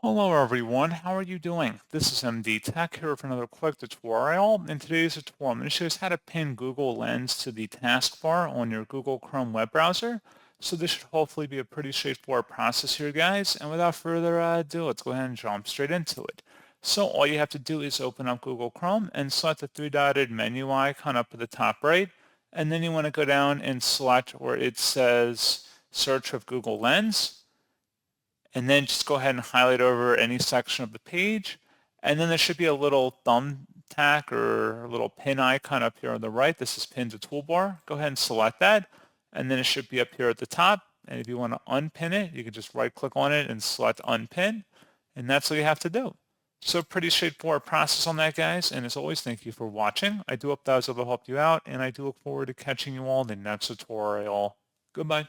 Hello everyone, how are you doing? This is MD Tech here for another quick tutorial. In today's tutorial, I'm going to show you how to pin Google Lens to the taskbar on your Google Chrome web browser. So this should hopefully be a pretty straightforward process here, guys. And without further ado, let's go ahead and jump straight into it. So all you have to do is open up Google Chrome and select the three-dotted menu icon up at the top right. And then you want to go down and select where it says Search with Google Lens. And then just go ahead and highlight over any section of the page. And then there should be a little thumbtack or a little pin icon up here on the right. This is Pin to Toolbar. Go ahead and select that. And then it should be up here at the top. And if you want to unpin it, you can just right click on it and select unpin. And that's all you have to do. So pretty straightforward process on that, guys. And as always, thank you for watching. I do hope that was able to help you out. And I do look forward to catching you all in the next tutorial. Goodbye.